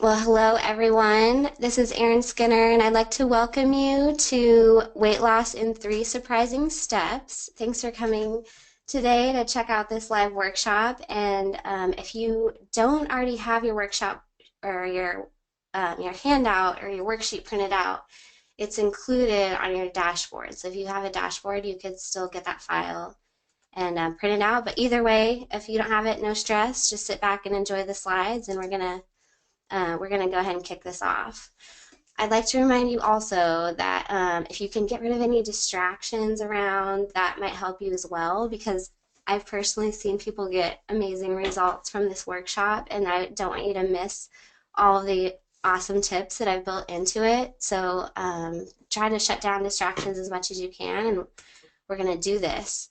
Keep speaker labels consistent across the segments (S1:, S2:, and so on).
S1: Well, hello everyone. This is Erin Skinner, and I'd like to welcome you to Weight Loss in 3 Surprising Steps. Thanks for coming today to check out this live workshop. And if you don't already have your workshop or your handout or your worksheet printed out, it's included on your dashboard. So if you have a dashboard, you could still get that file and print it out. But either way, if you don't have it, no stress. Just sit back and enjoy the slides, and we're gonna go ahead and kick this off. I'd like to remind you also that if you can get rid of any distractions around, that might help you as well, because I've personally seen people get amazing results from this workshop, and I don't want you to miss all of the awesome tips that I've built into it. So try to shut down distractions as much as you can, and we're going to do this.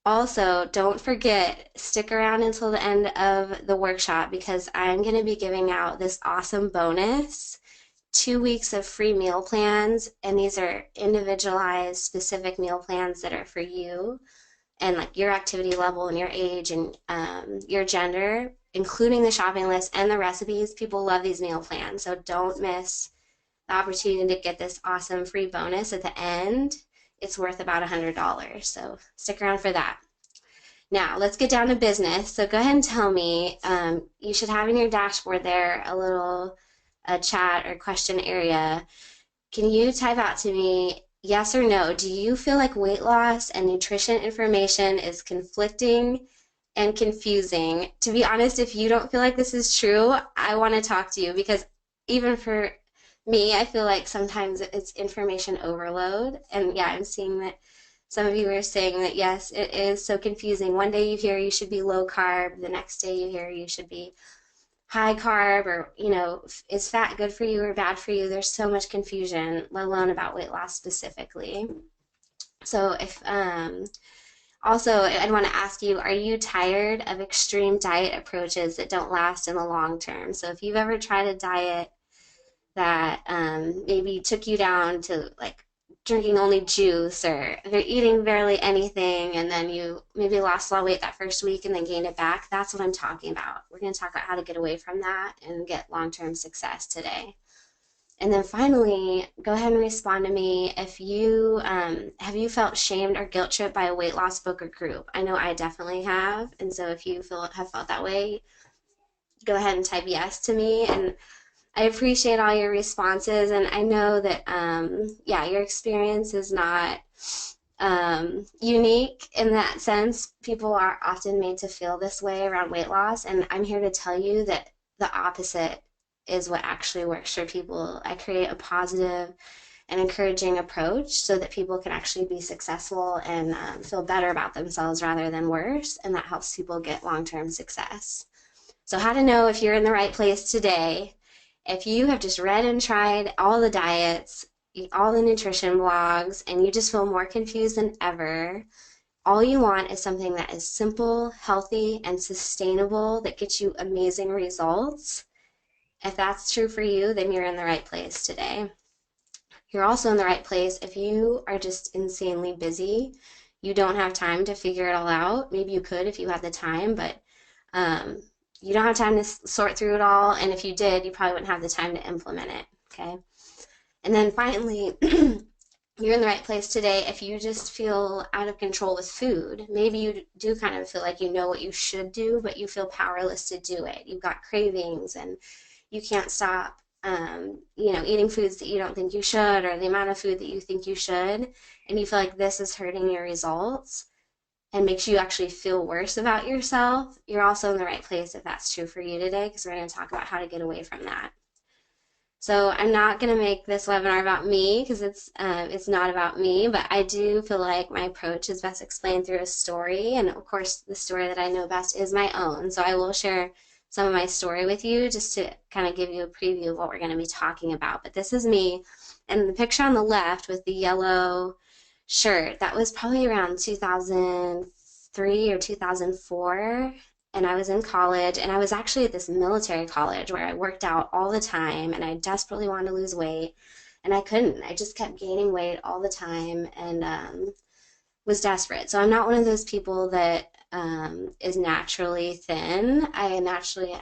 S1: Also, don't forget, stick around until the end of the workshop, because I'm going to be giving out this awesome bonus, 2 weeks of free meal plans, and these are individualized, specific meal plans that are for you and like your activity level and your age and your gender, including the shopping list and the recipes. People love these meal plans, so don't miss the opportunity to get this awesome free bonus at the end. It's worth about $100, so stick around for that. Now, let's get down to business. So go ahead and tell me, you should have in your dashboard there a little chat or question area. Can you type out to me, yes or no, do you feel like weight loss and nutrition information is conflicting and confusing? To be honest, if you don't feel like this is true, I want to talk to you, because even for me, I feel like sometimes it's information overload. And yeah, I'm seeing that some of you are saying that yes, it is so confusing. One day you hear you should be low carb, the next day you hear you should be high carb, or, is fat good for you or bad for you? There's so much confusion, let alone about weight loss specifically. So if also, I'd want to ask you, are you tired of extreme diet approaches that don't last in the long term? So if you've ever tried a diet that maybe took you down to like drinking only juice, or they're eating barely anything, and then you maybe lost a lot of weight that first week and then gained it back, that's what I'm talking about. We're going to talk about how to get away from that and get long-term success today. And then finally, go ahead and respond to me if you have you felt shamed or guilt tripped by a weight loss book or group? I know I definitely have, and so if you have felt that way, go ahead and type yes to me. And I appreciate all your responses, and I know that, yeah, your experience is not unique in that sense. People are often made to feel this way around weight loss, and I'm here to tell you that the opposite is what actually works for people. I create a positive and encouraging approach so that people can actually be successful and feel better about themselves rather than worse, and that helps people get long-term success. So how to know if you're in the right place today? If you have just read and tried all the diets, all the nutrition blogs, and you just feel more confused than ever, all you want is something that is simple, healthy, and sustainable that gets you amazing results. If that's true for you, then you're in the right place today. You're also in the right place if you are just insanely busy. You don't have time to figure it all out. Maybe you could if you had the time, but you don't have time to sort through it all, and if you did, you probably wouldn't have the time to implement it, okay? And then finally, you're in the right place today if you just feel out of control with food. Maybe you do kind of feel like you know what you should do, but you feel powerless to do it. You've got cravings, and you can't stop eating foods that you don't think you should, or the amount of food that you think you should, and you feel like this is hurting your results and makes you actually feel worse about yourself. You're also in the right place if that's true for you today, because we're going to talk about how to get away from that. So I'm not going to make this webinar about me, because it's not about me, but I do feel like my approach is best explained through a story, and of course the story that I know best is my own. So I will share some of my story with you just to kind of give you a preview of what we're going to be talking about. But this is me, and the picture on the left with the yellow shirt, that was probably around 2003 or 2004, and I was in college, and I was actually at this military college where I worked out all the time, and I desperately wanted to lose weight, and I couldn't. I just kept gaining weight all the time, and was desperate. So I'm not one of those people that is naturally thin. I naturally,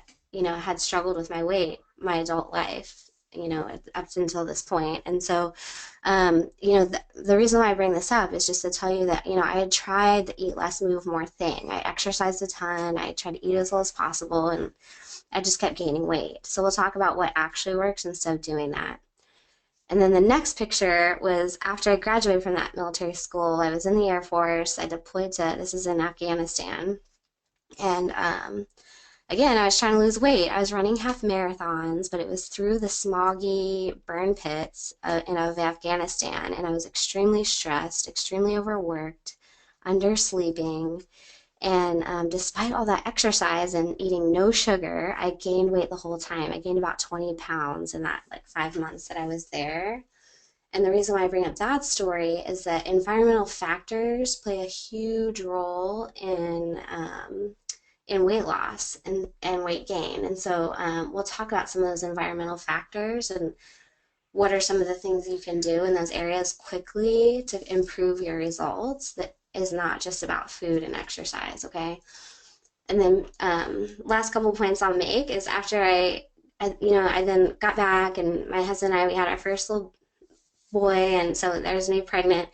S1: had struggled with my weight my adult life, up until this point. And so, the reason why I bring this up is just to tell you that, I had tried the eat less, move more thing. I exercised a ton. I tried to eat as little as possible, and I just kept gaining weight. So we'll talk about what actually works instead of doing that. And then the next picture was after I graduated from that military school. I was in the Air Force. I deployed this is in Afghanistan. And again, I was trying to lose weight. I was running half marathons, but it was through the smoggy burn pits of Afghanistan. And I was extremely stressed, extremely overworked, undersleeping. And despite all that exercise and eating no sugar, I gained weight the whole time. I gained about 20 pounds in that 5 months that I was there. And the reason why I bring up that story is that environmental factors play a huge role in weight loss and weight gain. And so we'll talk about some of those environmental factors and what are some of the things you can do in those areas quickly to improve your results that is not just about food and exercise, okay? And then last couple points I'll make is after I then got back, and my husband and I, we had our first little boy, and so there's me pregnant.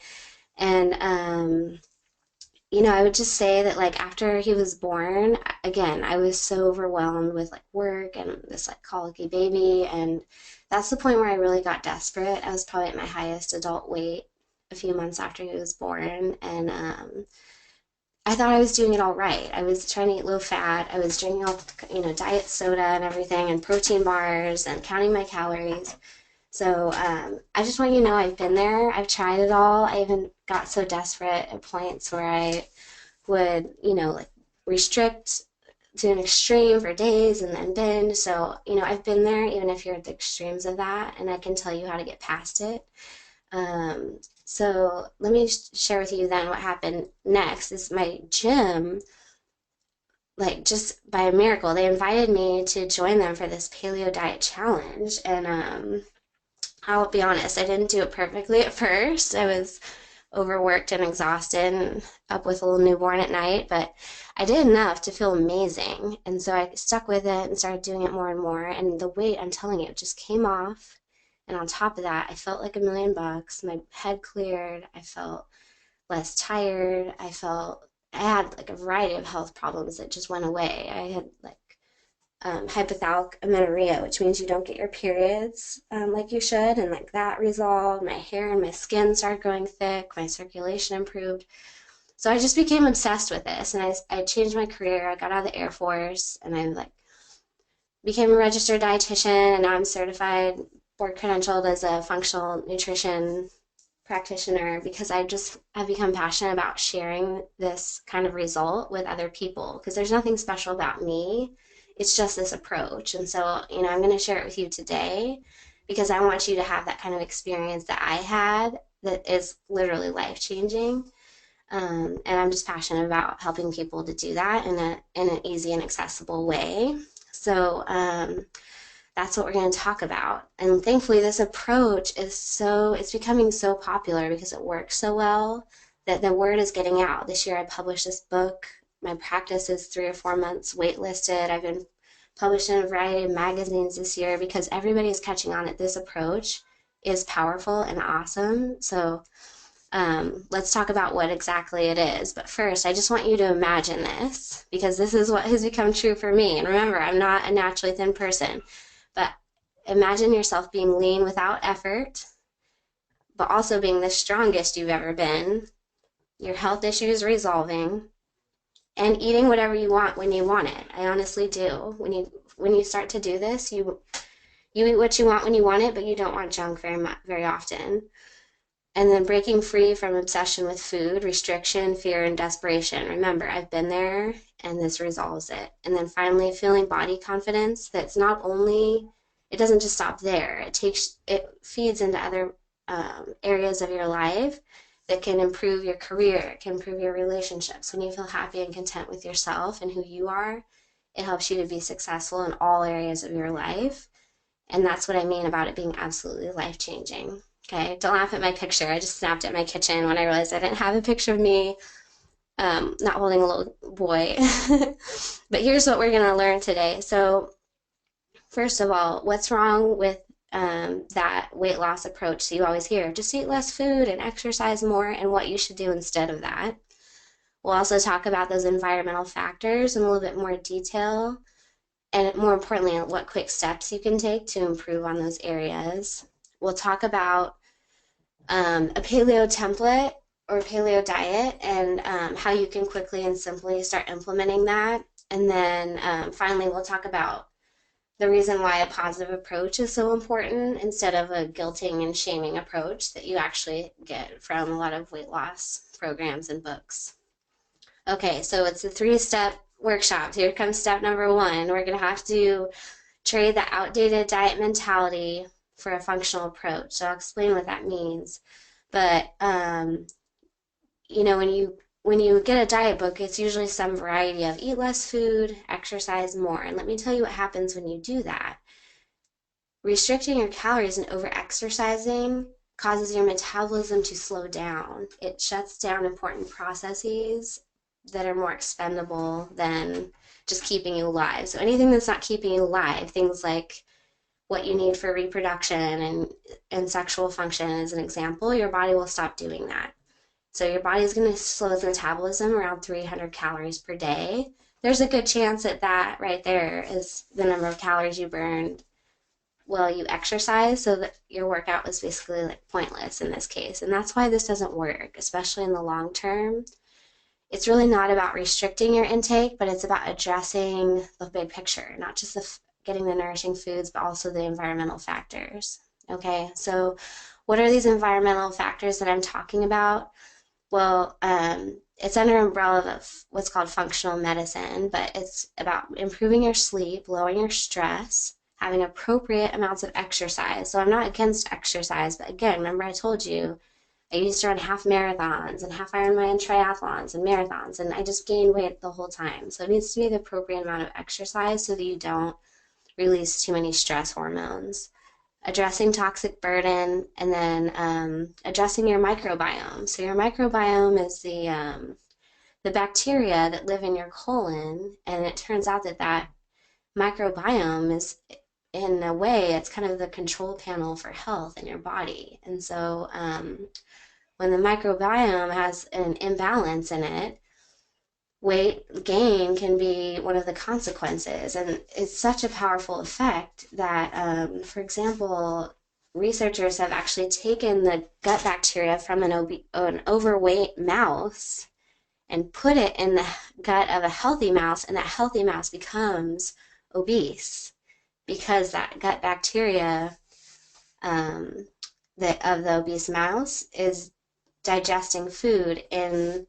S1: And I would just say that after he was born, again, I was so overwhelmed with work and this colicky baby, and that's the point where I really got desperate. I was probably at my highest adult weight a few months after he was born, and I thought I was doing it all right. I was trying to eat low fat. I was drinking all diet soda and everything, and protein bars, and counting my calories. So I just want you to know I've been there. I've tried it all. I even got so desperate at points where I would, restrict to an extreme for days and then binge. So, I've been there, even if you're at the extremes of that, and I can tell you how to get past it. So let me share with you then what happened next is my gym, just by a miracle, they invited me to join them for this paleo diet challenge. And I'll be honest, I didn't do it perfectly at first. I was overworked and exhausted and up with a little newborn at night, but I did enough to feel amazing. And so I stuck with it and started doing it more and more. And the weight, I'm telling you, it just came off. And on top of that, I felt like $1,000,000. My head cleared. I felt less tired. I had a variety of health problems that just went away. I had hypothalamic amenorrhea, which means you don't get your periods like you should, and that resolved. My hair and my skin started growing thick. My circulation improved. So I just became obsessed with this, and I changed my career. I got out of the Air Force, and I became a registered dietitian, and now I'm certified, board credentialed as a functional nutrition practitioner, because I've become passionate about sharing this kind of result with other people, because there's nothing special about me. It's just this approach. And so, I'm going to share it with you today because I want you to have that kind of experience that I had that is literally life-changing. And I'm just passionate about helping people to do that in an easy and accessible way. So that's what we're going to talk about. And thankfully, this approach it's becoming so popular because it works so well that the word is getting out. This year I published this book. My practice is 3 or 4 months waitlisted. I've been published in a variety of magazines this year because everybody is catching on that this approach is powerful and awesome. So let's talk about what exactly it is. But first, I just want you to imagine this, because this is what has become true for me. And remember, I'm not a naturally thin person, but imagine yourself being lean without effort, but also being the strongest you've ever been, your health issues resolving, and eating whatever you want when you want it. I honestly do. When you start to do this, you eat what you want when you want it, but you don't want junk very often. And then breaking free from obsession with food, restriction, fear, and desperation. Remember, I've been there, and this resolves it. And then finally, feeling body confidence. That's not only, it doesn't just stop there. It feeds into other areas of your life that can improve your career, it can improve your relationships. When you feel happy and content with yourself and who you are, it helps you to be successful in all areas of your life. And that's what I mean about it being absolutely life-changing. Okay, don't laugh at my picture. I just snapped at my kitchen when I realized I didn't have a picture of me not holding a little boy. But here's what we're going to learn today. So first of all, what's wrong with that weight loss approach? So you always hear, just eat less food and exercise more, and what you should do instead of that. We'll also talk about those environmental factors in a little bit more detail, and more importantly, what quick steps you can take to improve on those areas. We'll talk about a paleo template or paleo diet and how you can quickly and simply start implementing that. And then finally, we'll talk about the reason why a positive approach is so important instead of a guilting and shaming approach that you actually get from a lot of weight loss programs and books. Okay, so it's a 3-step workshop. Here comes step number 1. We're going to have to trade the outdated diet mentality for a functional approach. So I'll explain what that means. But you know, when you get a diet book, it's usually some variety of eat less food, exercise more. And let me tell you what happens when you do that. Restricting your calories and over-exercising causes your metabolism to slow down. It shuts down important processes that are more expendable than just keeping you alive. So anything that's not keeping you alive, things like what you need for reproduction and sexual function as an example, your body will stop doing that. So your body is going to slow its metabolism around 300 calories per day. There's a good chance that that right there is the number of calories you burned while you exercise, so that your workout was basically like pointless in this case. And that's why this doesn't work, especially in the long term. It's really not about restricting your intake, but it's about addressing the big picture, not just getting the nourishing foods, but also the environmental factors. Okay, so what are these environmental factors that I'm talking about? Well, it's under an umbrella of what's called functional medicine, but it's about improving your sleep, lowering your stress, having appropriate amounts of exercise. So I'm not against exercise, but again, remember I told you I used to run half marathons and half Ironman triathlons and marathons, and I just gained weight the whole time. So it needs to be the appropriate amount of exercise so that you don't release too many stress hormones. Addressing toxic burden, and then addressing your microbiome. So your microbiome is the bacteria that live in your colon, and it turns out that that microbiome is, in a way, it's kind of the control panel for health in your body. And so when the microbiome has an imbalance in it, weight gain can be one of the consequences. And it's such a powerful effect that, for example, researchers have actually taken the gut bacteria from an overweight mouse and put it in the gut of a healthy mouse, and that healthy mouse becomes obese because that gut bacteria of the obese mouse is digesting food in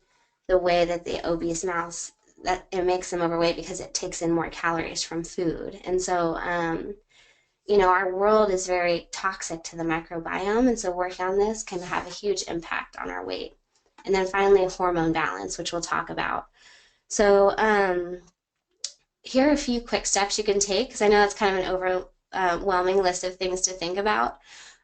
S1: the way that the obese mouse, that it makes them overweight because it takes in more calories from food. And so, you know, our world is very toxic to the microbiome, and so working on this can have a huge impact on our weight. And then finally, hormone balance, which we'll talk about. So here are a few quick steps you can take, because I know that's kind of an overwhelming list of things to think about.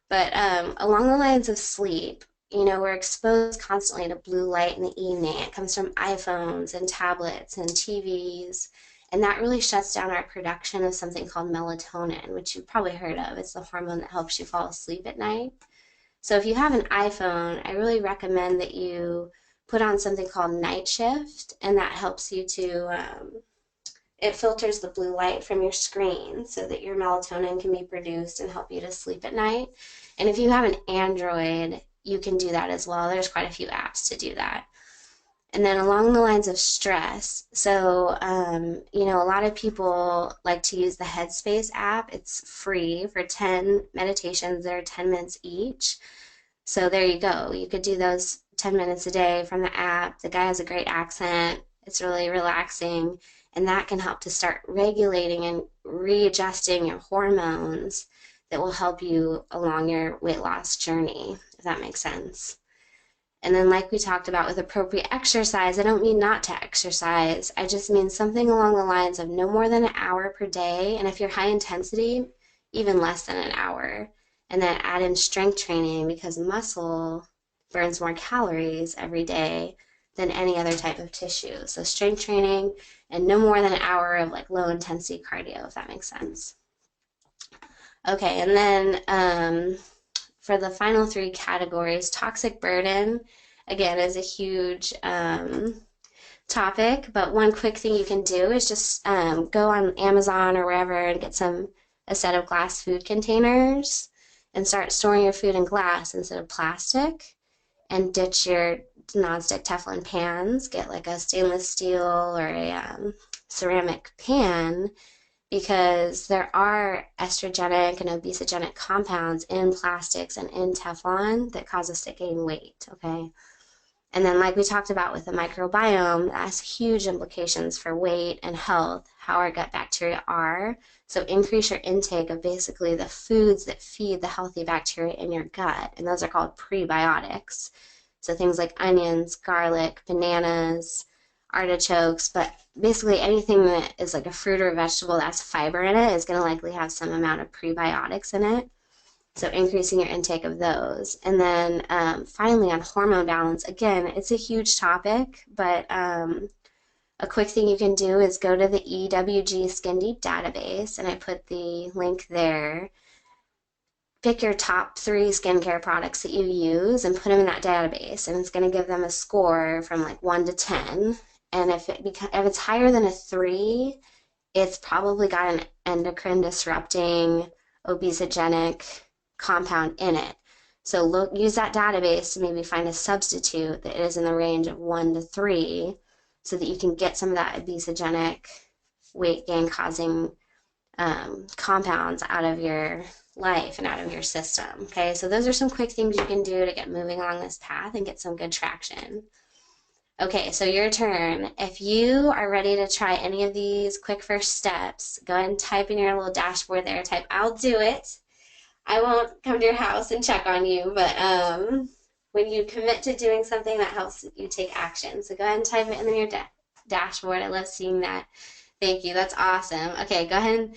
S1: But along the lines of sleep, you know, we're exposed constantly to blue light in the evening. It comes from iPhones and tablets and TVs, and that really shuts down our production of something called melatonin, which you've probably heard of. It's the hormone that helps you fall asleep at night. So if you have an iPhone, I really recommend that you put on something called night shift, and that helps you to, it filters the blue light from your screen so that your melatonin can be produced and help you to sleep at night. And if you have an Android, you can do that as well. There's quite a few apps to do that. And then along the lines of stress, so, you know, a lot of people like to use the Headspace app. It's free for 10 meditations. They're 10 minutes each. So there you go. You could do those 10 minutes a day from the app. The guy has a great accent. It's really relaxing. And that can help to start regulating and readjusting your hormones that will help you along your weight loss journey, if that makes sense. And then like we talked about with appropriate exercise, I don't mean not to exercise. I just mean something along the lines of no more than an hour per day. And if you're high intensity, even less than an hour. And then add in strength training, because muscle burns more calories every day than any other type of tissue. So strength training and no more than an hour of like low intensity cardio, if that makes sense. Okay, and then for the final three categories, toxic burden, again, is a huge topic, but one quick thing you can do is just go on Amazon or wherever and get a set of glass food containers and start storing your food in glass instead of plastic, and ditch your nonstick Teflon pans. Get like a stainless steel or a ceramic pan, because there are estrogenic and obesogenic compounds in plastics and in Teflon that cause us to gain weight, okay? And then, like we talked about with the microbiome, that has huge implications for weight and health, how our gut bacteria are. So increase your intake of basically the foods that feed the healthy bacteria in your gut, and those are called prebiotics. So things like onions, garlic, bananas, artichokes, but basically anything that is like a fruit or a vegetable that has fiber in it is going to likely have some amount of prebiotics in it. So increasing your intake of those. And then finally on hormone balance, again, it's a huge topic, but a quick thing you can do is go to the EWG Skin Deep database, and I put the link there. Pick your top 3 skincare products that you use and put them in that database, and it's going to give them a score from like 1 to 10. And if it's higher than a 3, it's probably got an endocrine disrupting, obesogenic compound in it. So use that database to maybe find a substitute that is in the range of 1 to 3, so that you can get some of that obesogenic, weight gain causing compounds out of your life and out of your system. Okay, so those are some quick things you can do to get moving along this path and get some good traction. Okay, so your turn. If you are ready to try any of these quick first steps, go ahead and type in your little dashboard there. Type, I'll do it. I won't come to your house and check on you, but when you commit to doing something, that helps you take action. So go ahead and type it in your dashboard. I love seeing that. Thank you. That's awesome. Okay, go ahead and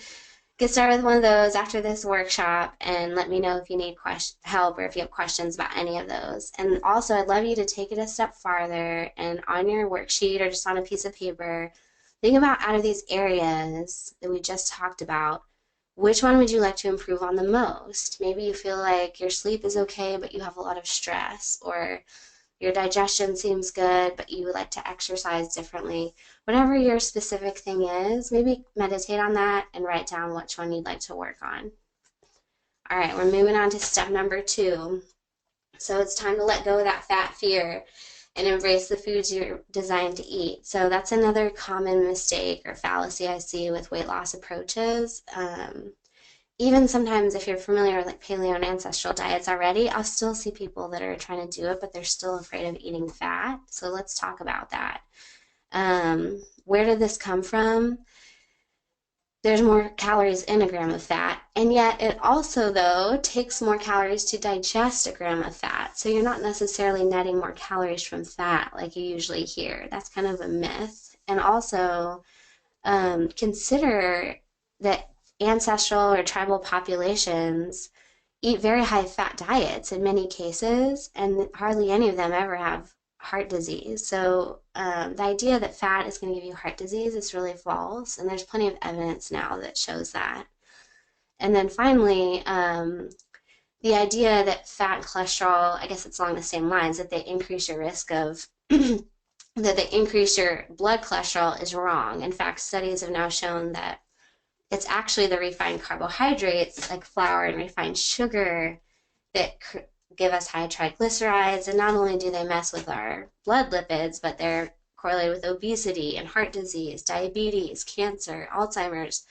S1: get started with one of those after this workshop, and let me know if you need help or if you have questions about any of those. And also, I'd love you to take it a step farther, and on your worksheet or just on a piece of paper, think about, out of these areas that we just talked about, which one would you like to improve on the most? Maybe you feel like your sleep is okay, but you have a lot of stress, or your digestion seems good, but you would like to exercise differently. Whatever your specific thing is, maybe meditate on that and write down which one you'd like to work on. All right, we're moving on to step number 2. So it's time to let go of that fat fear and embrace the foods you're designed to eat. So that's another common mistake or fallacy I see with weight loss approaches. Even sometimes if you're familiar with like paleo and ancestral diets already, I'll still see people that are trying to do it, but they're still afraid of eating fat. So let's talk about that. Where did this come from? There's more calories in a gram of fat, and yet it also, though, takes more calories to digest a gram of fat. So you're not necessarily netting more calories from fat like you usually hear. That's kind of a myth. And also, consider that ancestral or tribal populations eat very high fat diets in many cases, and hardly any of them ever have heart disease. So the idea that fat is going to give you heart disease is really false, and there's plenty of evidence now that shows that. And then finally, the idea that fat and cholesterol, I guess it's along the same lines, that they increase your risk of that they increase your blood cholesterol is wrong. In fact, studies have now shown that it's actually the refined carbohydrates like flour and refined sugar that give us high triglycerides, and not only do they mess with our blood lipids, but they're correlated with obesity and heart disease, diabetes, cancer, Alzheimer's,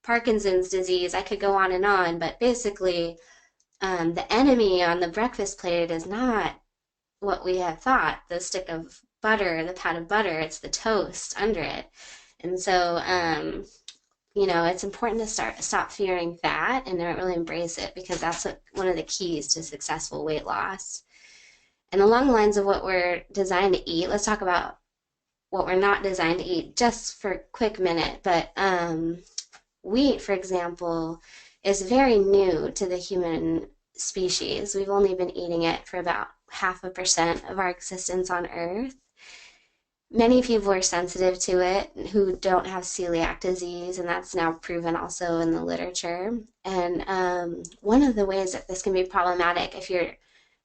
S1: Parkinson's disease. I could go on, but basically the enemy on the breakfast plate is not what we had thought, the stick of butter, the pat of butter, it's the toast under it. And so it's important to stop fearing fat and really embrace it, because that's one of the keys to successful weight loss. And along the lines of what we're designed to eat, let's talk about what we're not designed to eat just for a quick minute. But wheat, for example, is very new to the human species. We've only been eating it for about 0.5% of our existence on Earth. Many people are sensitive to it who don't have celiac disease, and that's now proven also in the literature. And one of the ways that this can be problematic if your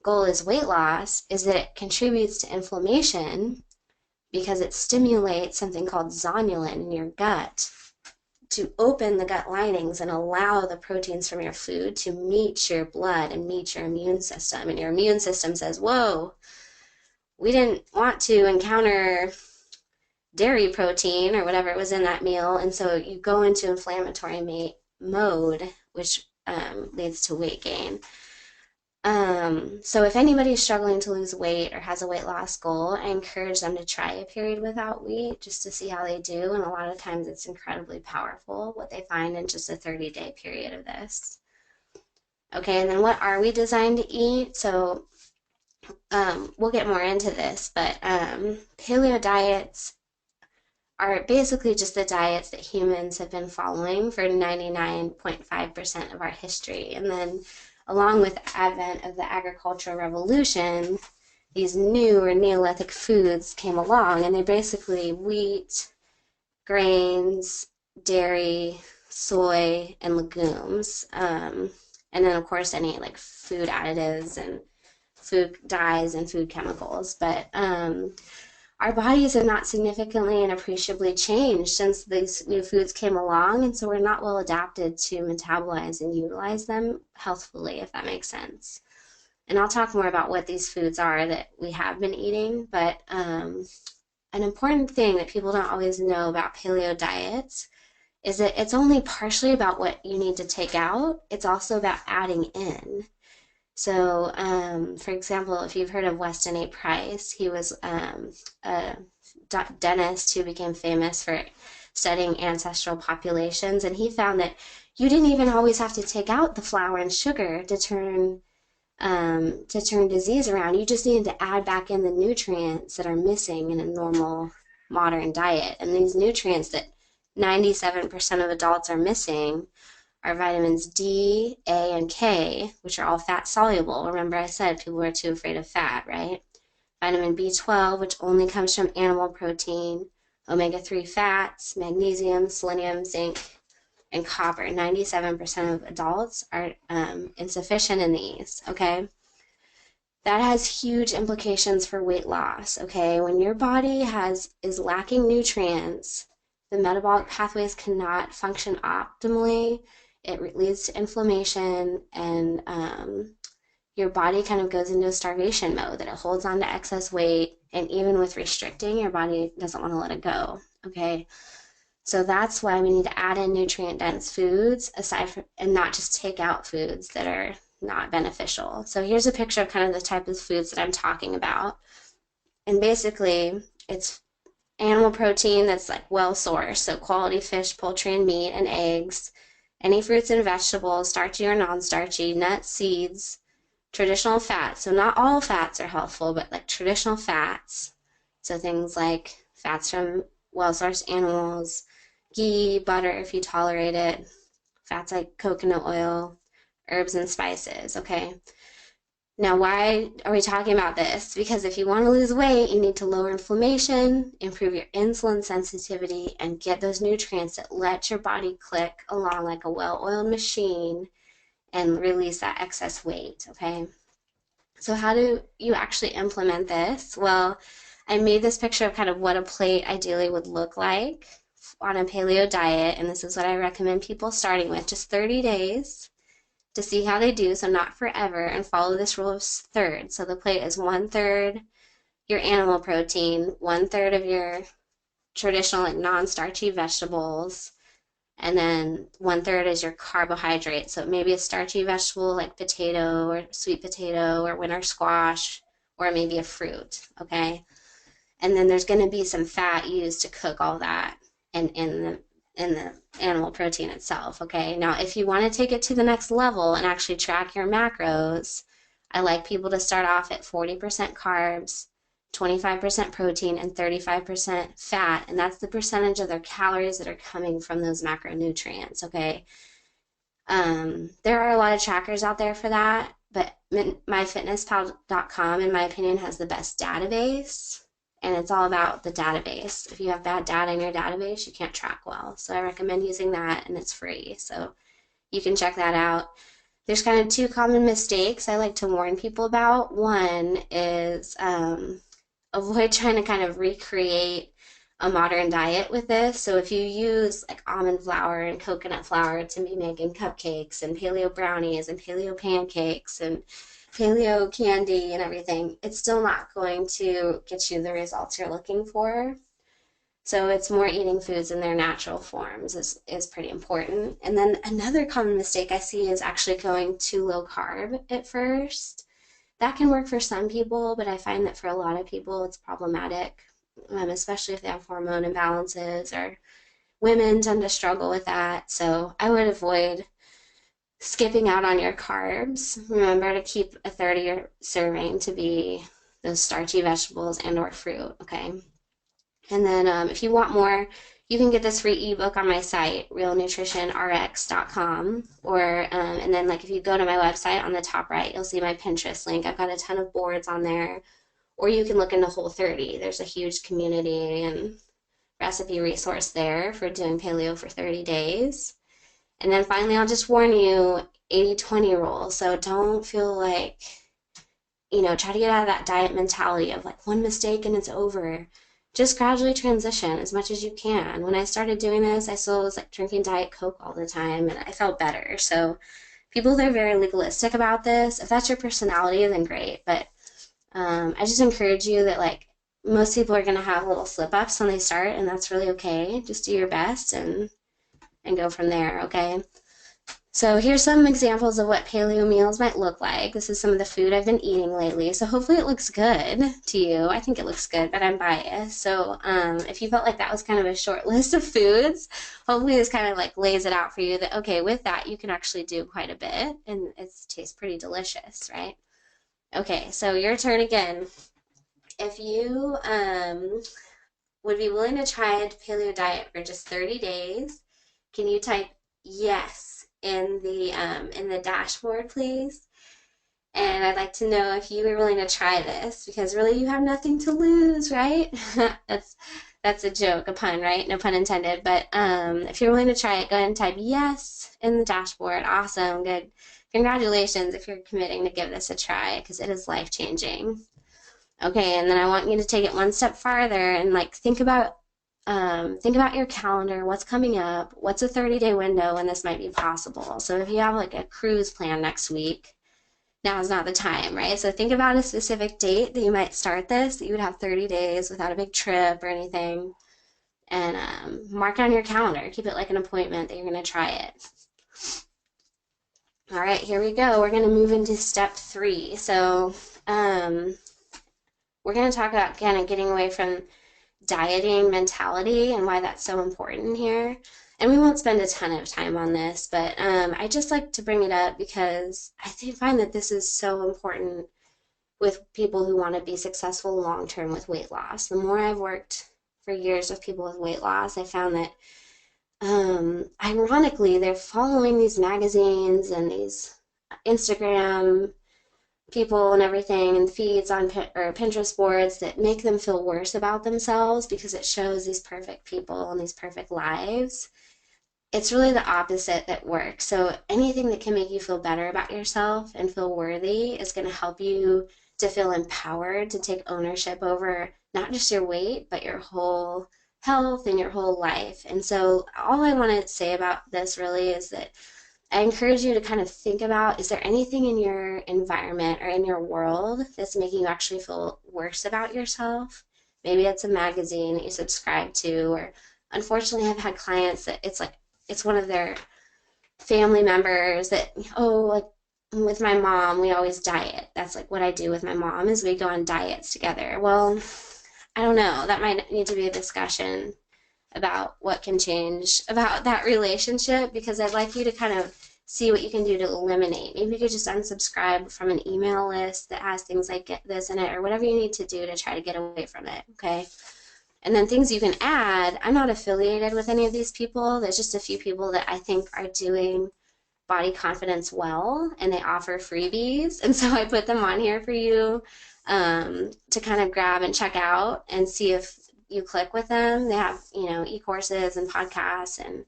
S1: goal is weight loss is that it contributes to inflammation because it stimulates something called zonulin in your gut to open the gut linings and allow the proteins from your food to meet your blood and meet your immune system. And your immune system says, whoa, we didn't want to encounter dairy protein or whatever was in that meal. And so you go into inflammatory mode, which leads to weight gain. So if anybody's struggling to lose weight or has a weight loss goal, I encourage them to try a period without wheat just to see how they do. And a lot of times it's incredibly powerful what they find in just a 30-day period of this. Okay, and then what are we designed to eat? So we'll get more into this, but paleo diets are basically just the diets that humans have been following for 99.5% of our history. And then along with the advent of the agricultural revolution, these new or Neolithic foods came along, and they're basically wheat, grains, dairy, soy, and legumes. And then, of course, any like food additives and food dyes and food chemicals. But our bodies have not significantly and appreciably changed since these new foods came along, and so we're not well adapted to metabolize and utilize them healthfully, if that makes sense. And I'll talk more about what these foods are that we have been eating, but an important thing that people don't always know about paleo diets is that it's only partially about what you need to take out, it's also about adding in. So, for example, if you've heard of Weston A. Price, he was a dentist who became famous for studying ancestral populations, and he found that you didn't even always have to take out the flour and sugar to turn disease around. You just needed to add back in the nutrients that are missing in a normal modern diet. And these nutrients that 97% of adults are missing are vitamins D, A, and K, which are all fat soluble. Remember I said people are too afraid of fat, right? Vitamin B12, which only comes from animal protein, omega-3 fats, magnesium, selenium, zinc, and copper. 97% of adults are insufficient in these, okay? That has huge implications for weight loss, okay? When your body is lacking nutrients, the metabolic pathways cannot function optimally. It leads to inflammation, and your body kind of goes into a starvation mode, that it holds on to excess weight, and even with restricting, your body doesn't want to let it go, okay? So that's why we need to add in nutrient-dense foods and not just take out foods that are not beneficial. So here's a picture of kind of the type of foods that I'm talking about. And basically, it's animal protein that's like well sourced, so quality fish, poultry, and meat, and eggs, any fruits and vegetables, starchy or non-starchy, nuts, seeds, traditional fats. So not all fats are healthful, but like traditional fats. So things like fats from well-sourced animals, ghee, butter if you tolerate it, fats like coconut oil, herbs and spices, okay? Now, why are we talking about this? Because if you want to lose weight, you need to lower inflammation, improve your insulin sensitivity, and get those nutrients that let your body click along like a well-oiled machine and release that excess weight, okay? So how do you actually implement this? Well, I made this picture of kind of what a plate ideally would look like on a paleo diet, and this is what I recommend people starting with, just 30 days to see how they do, so not forever, and follow this rule of thirds. So the plate is 1/3 your animal protein, 1/3 of your traditional like non-starchy vegetables, and then 1/3 is your carbohydrate. So maybe a starchy vegetable like potato or sweet potato or winter squash, or maybe a fruit, okay? And then there's going to be some fat used to cook all that in the animal protein itself, okay? Now, if you want to take it to the next level and actually track your macros, I like people to start off at 40% carbs, 25% protein, and 35% fat, and that's the percentage of their calories that are coming from those macronutrients, okay? There are a lot of trackers out there for that, but myfitnesspal.com, in my opinion, has the best database, and it's all about the database. If you have bad data in your database, you can't track well. So I recommend using that, and it's free. So you can check that out. There's kind of two common mistakes I like to warn people about. One is avoid trying to kind of recreate a modern diet with this. So if you use like almond flour and coconut flour to be making cupcakes and paleo brownies and paleo pancakes and paleo candy and everything, it's still not going to get you the results you're looking for. So it's more eating foods in their natural forms is pretty important. And then another common mistake I see is actually going too low carb at first. That can work for some people, but I find that for a lot of people it's problematic, especially if they have hormone imbalances, or women tend to struggle with that. So I would avoid skipping out on your carbs. Remember to keep a third of your serving to be those starchy vegetables and or fruit, okay? And then if you want more, you can get this free ebook on my site, realnutritionrx.com, or and then like if you go to my website on the top right, you'll see my Pinterest link. I've got a ton of boards on there, or you can look into Whole30. There's a huge community and recipe resource there for doing paleo for 30 days. And then finally, I'll just warn you, 80-20 rule. So don't feel like, try to get out of that diet mentality of like one mistake and it's over. Just gradually transition as much as you can. When I started doing this, I still was like drinking Diet Coke all the time, and I felt better. So people that are very legalistic about this, if that's your personality, then great. But I just encourage you that like most people are going to have little slip-ups when they start, and that's really okay. Just do your best and go from there, okay? So here's some examples of what paleo meals might look like. This is some of the food I've been eating lately. So hopefully it looks good to you. I think it looks good, but I'm biased. So if you felt like that was kind of a short list of foods, hopefully this kind of like lays it out for you that, okay, with that you can actually do quite a bit, and it tastes pretty delicious, right? Okay, so your turn again. If you would be willing to try a paleo diet for just 30 days, can you type yes in the dashboard, please? And I'd like to know if you were willing to try this, because really you have nothing to lose, right? That's a joke, a pun, right? No pun intended. But if you're willing to try it, go ahead and type yes in the dashboard. Awesome, good. Congratulations if you're committing to give this a try, because it is life-changing. Okay, and then I want you to take it one step farther and like think about your calendar, what's coming up, what's a 30-day window when this might be possible. So if you have like a cruise plan next week, now is not the time, right? So think about a specific date that you might start this, that you would have 30 days without a big trip or anything, and mark it on your calendar. Keep it like an appointment that you're going to try it. All right, here we go. We're going to move into step 3. So we're going to talk about kind of getting away from dieting mentality and why that's so important here. And we won't spend a ton of time on this, but I just like to bring it up because I find that this is so important with people who want to be successful long-term with weight loss. The more I've worked for years with people with weight loss, I found that ironically, they're following these magazines and these Instagram people and everything and feeds on or Pinterest boards that make them feel worse about themselves because it shows these perfect people and these perfect lives. It's really the opposite that works. So anything that can make you feel better about yourself and feel worthy is going to help you to feel empowered to take ownership over not just your weight, but your whole health and your whole life. And so all I want to say about this really is that I encourage you to kind of think about, is there anything in your environment or in your world that's making you actually feel worse about yourself? Maybe it's a magazine that you subscribe to, or unfortunately I've had clients that it's one of their family members that, like with my mom, we always diet. That's like what I do with my mom is we go on diets together. Well, I don't know, that might need to be a discussion about what can change about that relationship, because I'd like you to kind of see what you can do to eliminate. Maybe you could just unsubscribe from an email list that has things like get this in it, or whatever you need to do to try to get away from it, okay? And then things you can add, I'm not affiliated with any of these people. There's just a few people that I think are doing Body Confidence Well, and they offer freebies. And so I put them on here for you to kind of grab and check out and see if you click with them. They have, e-courses and podcasts and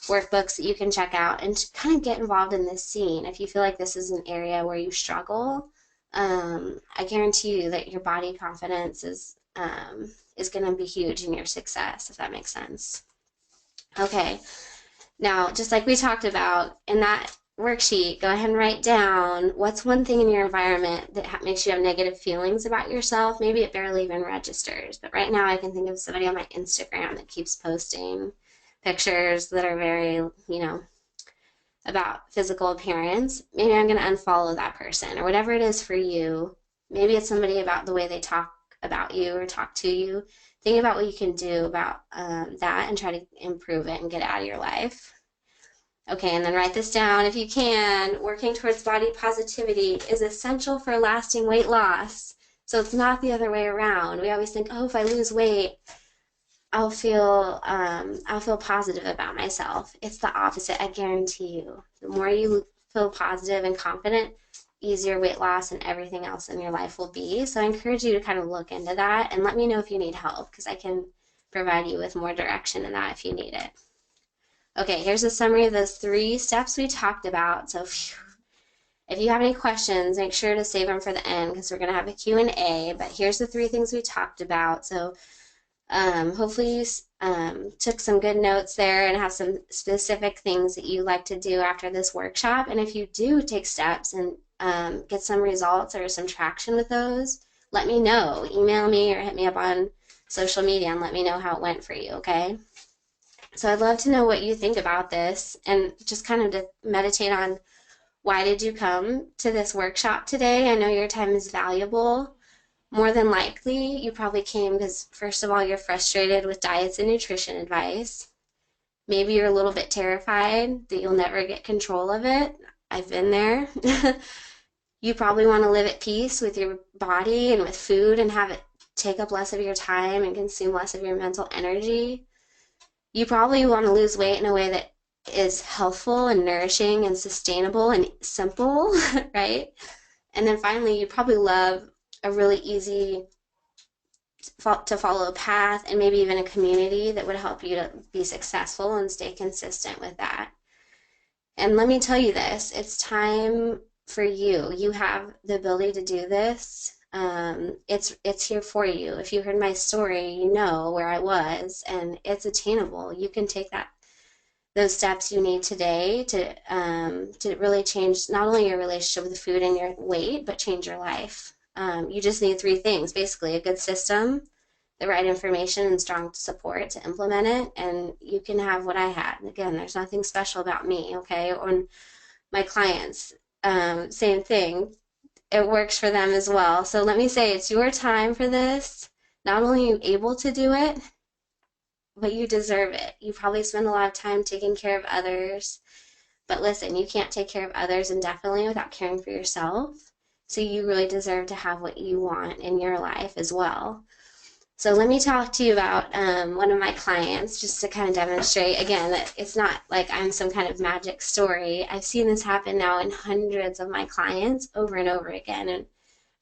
S1: workbooks that you can check out and kind of get involved in this scene. If you feel like this is an area where you struggle, I guarantee you that your body confidence is going to be huge in your success, if that makes sense. Okay, now just like we talked about in that worksheet, go ahead and write down what's one thing in your environment that makes you have negative feelings about yourself. Maybe it barely even registers, but right now I can think of somebody on my Instagram that keeps posting pictures that are very, about physical appearance. Maybe I'm going to unfollow that person, or whatever it is for you. Maybe it's somebody about the way they talk about you or talk to you. Think about what you can do about that and try to improve it and get it out of your life. Okay, and then write this down if you can. Working towards body positivity is essential for lasting weight loss. So it's not the other way around. We always think, oh, if I lose weight, I'll feel positive about myself. It's the opposite, I guarantee you. The more you feel positive and confident, easier weight loss and everything else in your life will be. So I encourage you to kind of look into that and let me know if you need help, because I can provide you with more direction in that if you need it. Okay, here's a summary of those 3 steps we talked about. So if you have any questions, make sure to save them for the end, because we're going to have a Q&A. But here's the 3 things we talked about. So hopefully you took some good notes there and have some specific things that you like to do after this workshop. And if you do take steps and get some results or some traction with those, let me know. Email me or hit me up on social media and let me know how it went for you, okay? So I'd love to know what you think about this, and just kind of to meditate on, why did you come to this workshop today? I know your time is valuable. More than likely, you probably came because, first of all, you're frustrated with diets and nutrition advice. Maybe you're a little bit terrified that you'll never get control of it. I've been there. You probably want to live at peace with your body and with food and have it take up less of your time and consume less of your mental energy. You probably want to lose weight in a way that is healthful and nourishing and sustainable and simple, right? And then finally, you probably love a really easy to follow path, and maybe even a community that would help you to be successful and stay consistent with that. And let me tell you this, it's time for you. You have the ability to do this. It's here for you. If you heard my story, you know where I was, and it's attainable. You can take those steps you need today to really change not only your relationship with food and your weight, but change your life. You just need 3 things, basically: a good system, the right information, and strong support to implement it, and you can have what I had. Again, there's nothing special about me, okay? Or my clients, same thing. It works for them as well. So let me say, it's your time for this. Not only are you able to do it, but you deserve it. You probably spend a lot of time taking care of others, but listen, you can't take care of others indefinitely without caring for yourself. So you really deserve to have what you want in your life as well. So let me talk to you about one of my clients, just to kind of demonstrate, again, that it's not like I'm some kind of magic story. I've seen this happen now in hundreds of my clients over and over again, and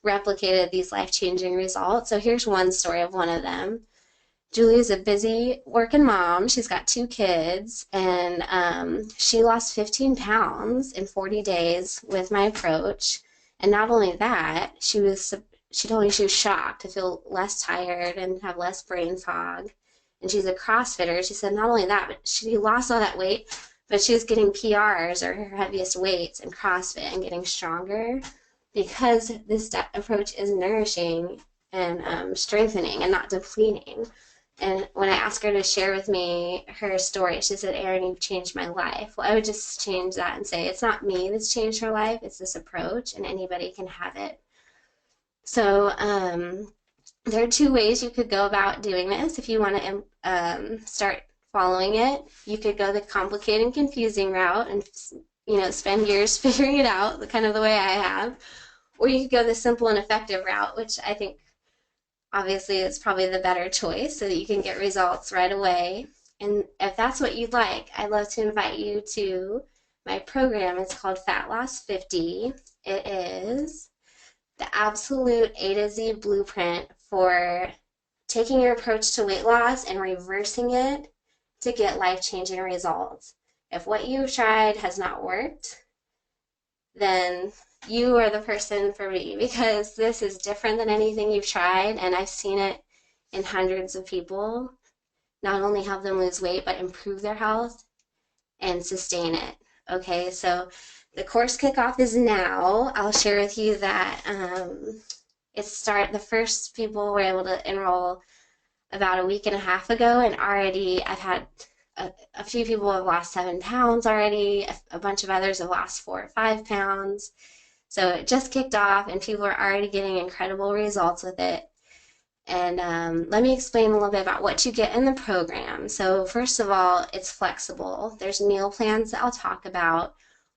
S1: replicated these life-changing results. So here's one story of one of them. Julie is a busy working mom. She's got 2 kids, and she lost 15 pounds in 40 days with my approach. And not only that, she told me she was shocked to feel less tired and have less brain fog. And she's a CrossFitter. She said not only that, but she lost all that weight, but she was getting PRs, or her heaviest weights, in CrossFit and getting stronger, because this approach is nourishing and strengthening and not depleting. And when I asked her to share with me her story, she said, "Erin, you've changed my life." Well, I would just change that and say, it's not me that's changed her life, it's this approach, and anybody can have it. So there are 2 ways you could go about doing this. If you want to start following it, you could go the complicated and confusing route and spend years figuring it out, the kind of the way I have, or you could go the simple and effective route, which I think obviously is probably the better choice, so that you can get results right away. And if that's what you'd like, I'd love to invite you to My program is called Fat Loss 50. It is the absolute A to Z blueprint for taking your approach to weight loss and reversing it to get life-changing results. If what you've tried has not worked, then you are the person for me, because this is different than anything you've tried, and I've seen it in hundreds of people not only help them lose weight but improve their health and sustain it. Okay, so the course kickoff is now. I'll share with you that the first people were able to enroll about a week and a half ago, and already I've had a few people have lost 7 pounds already. A bunch of others have lost 4 or 5 pounds. So it just kicked off, and people are already getting incredible results with it. And let me explain a little bit about what you get in the program. So first of all, it's flexible. There's meal plans that I'll talk about,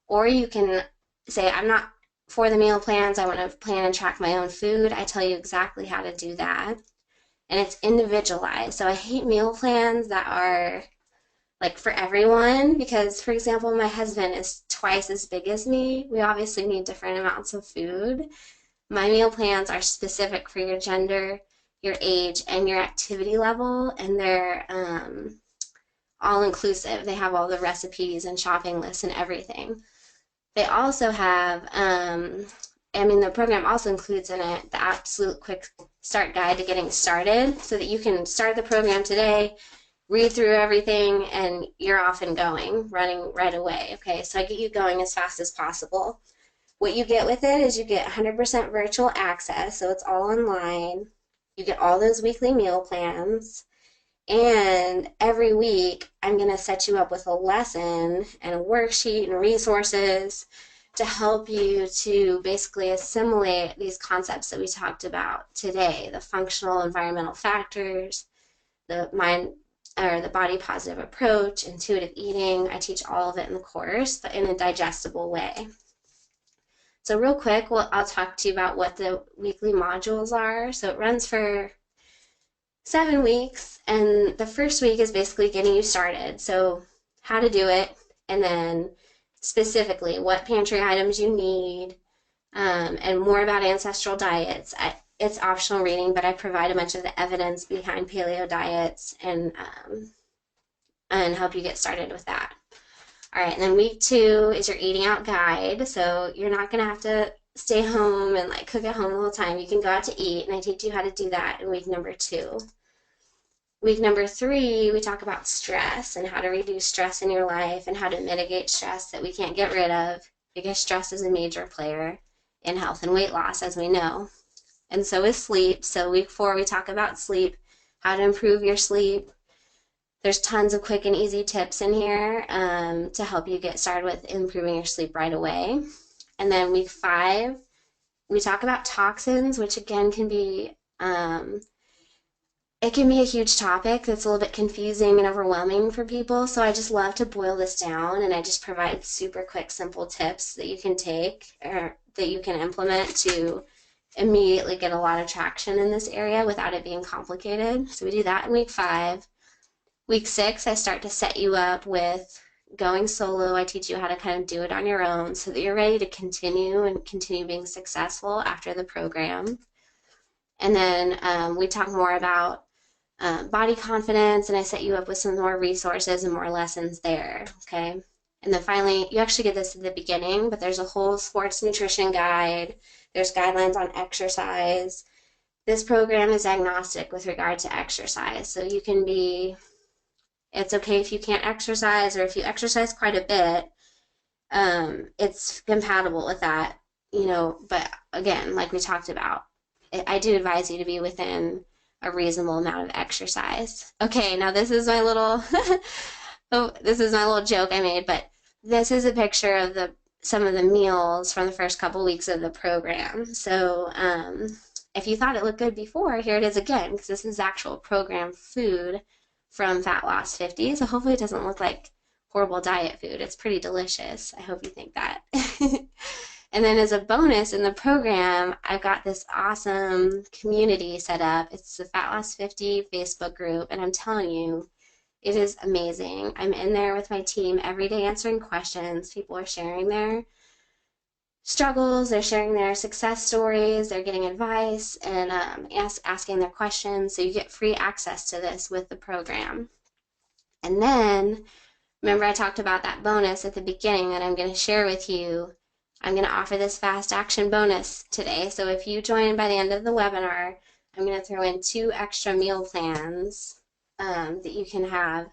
S1: or you can say, I'm not for the meal plans, I want to plan and track my own food. I tell you exactly how to do that. And it's individualized. So I hate meal plans that are like for everyone, because, for example, my husband is twice as big as me. We obviously need different amounts of food. My meal plans are specific for your gender, your age, and your activity level, and they're all inclusive. They have all the recipes and shopping lists and everything. They also have, the program also includes in it the absolute quick start guide to getting started, so that you can start the program today, read through everything, and you're off and going, running right away. Okay, so I get you going as fast as possible. What you get with it is you get 100% virtual access, so it's all online. You get all those weekly meal plans, and every week I'm going to set you up with a lesson and a worksheet and resources to help you to basically assimilate these concepts that we talked about today: the functional environmental factors, the body positive approach, intuitive eating. I teach all of it in the course, but in a digestible way. So real quick, I'll talk to you about what the weekly modules are. So it runs for 7 weeks, and the first week is basically getting you started. So how to do it, and then specifically what pantry items you need, and more about ancestral diets. It's optional reading, but I provide a bunch of the evidence behind paleo diets and help you get started with that. All right, and then week 2 is your eating out guide. So you're not going to have to stay home and like cook at home the whole time. You can go out to eat, and I teach you how to do that in week number 2. Week number 3, we talk about stress and how to reduce stress in your life and how to mitigate stress that we can't get rid of, because stress is a major player in health and weight loss, as we know. And so is sleep. So week 4, we talk about sleep, how to improve your sleep. There's tons of quick and easy tips in here to help you get started with improving your sleep right away. And then week 5, we talk about toxins, which again can be it can be a huge topic that's a little bit confusing and overwhelming for people. So I just love to boil this down, and I just provide super quick, simple tips that you can take or that you can implement to immediately get a lot of traction in this area without it being complicated. So we do that in week 5. Week 6, I start to set you up with going solo. I teach you how to kind of do it on your own so that you're ready to continue being successful after the program. And then we talk more about body confidence, and I set you up with some more resources and more lessons there, okay? And then finally, you actually get this at the beginning, but there's a whole sports nutrition guide. There's guidelines on exercise. This program is agnostic with regard to exercise, so you can be, it's okay if you can't exercise, or if you exercise quite a bit, it's compatible with that, but again, like we talked about, I do advise you to be within a reasonable amount of exercise. Okay, now this is my little this is my little joke I made, but this is a picture of some of the meals from the first couple weeks of the program. So if you thought it looked good before, here it is again, because this is actual program food from Fat Loss 50. So hopefully it doesn't look like horrible diet food. It's pretty delicious. I hope you think that. And then as a bonus in the program, I've got this awesome community set up. It's the Fat Loss 50 Facebook group, and I'm telling you, It is amazing. I'm in there with my team every day answering questions. People are sharing their struggles, they're sharing their success stories, they're getting advice, and asking their questions. So you get free access to this with the program. And then, remember I talked about that bonus at the beginning that I'm going to share with you. I'm going to offer this fast action bonus today. So if you join by the end of the webinar, I'm going to throw in 2 extra meal plans that you can have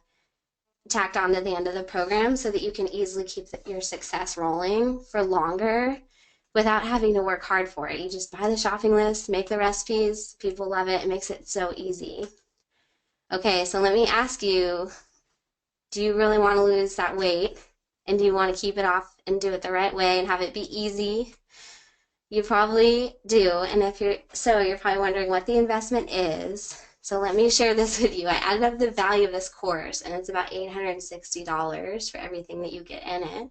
S1: tacked on to the end of the program so that you can easily keep your success rolling for longer without having to work hard for it. You just buy the shopping list, make the recipes, people love it, it makes it so easy. Okay, so let me ask you, do you really want to lose that weight? And do you want to keep it off and do it the right way and have it be easy? You probably do, and if you're probably wondering what the investment is. So let me share this with you. I added up the value of this course, and it's about $860 for everything that you get in it.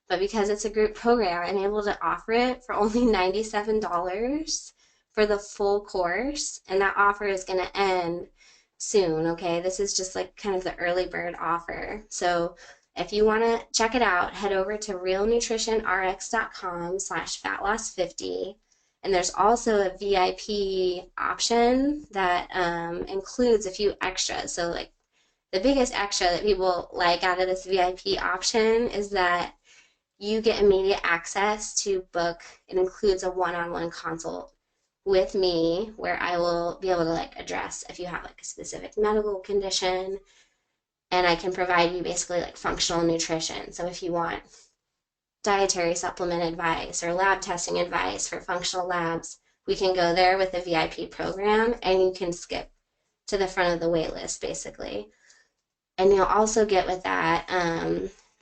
S1: But because it's a group program, I'm able to offer it for only $97 for the full course, and that offer is going to end soon, okay? This is just like kind of the early bird offer. So if you want to check it out, head over to realnutritionrx.com/fatloss50. And there's also a VIP option that includes a few extras. So like the biggest extra that people like out of this VIP option is that you get immediate access to book. It includes a one-on-one consult with me where I will be able to like address if you have like a specific medical condition, and I can provide you basically like functional nutrition. So if you want dietary supplement advice or lab testing advice for functional labs, we can go there with the VIP program, and you can skip to the front of the wait list basically. And you'll also get with that,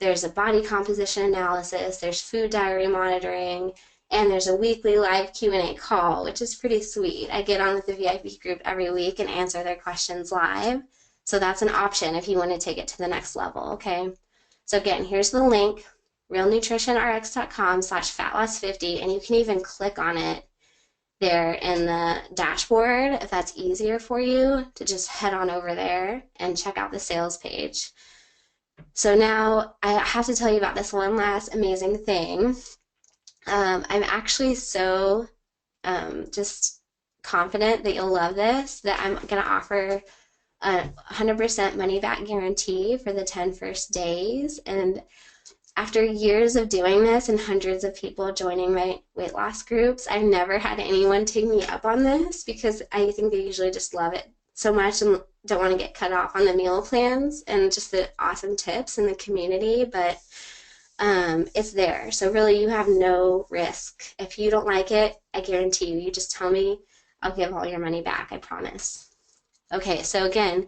S1: there's a body composition analysis, there's food diary monitoring, and there's a weekly live Q&A call, which is pretty sweet. I get on with the VIP group every week and answer their questions live. So that's an option if you want to take it to the next level, okay? So again, here's the link, realnutritionrx.com/fatloss50, and you can even click on it there in the dashboard if that's easier for you to just head on over there and check out the sales page. So now I have to tell you about this one last amazing thing. I'm actually so just confident that you'll love this that I'm going to offer a 100% money back guarantee for the 10 first days. And after years of doing this and hundreds of people joining my weight loss groups, I've never had anyone take me up on this because I think they usually just love it so much and don't want to get cut off on the meal plans and just the awesome tips in the community, but it's there. So really you have no risk. If you don't like it, I guarantee you just tell me, I'll give all your money back, I promise. Okay, so again,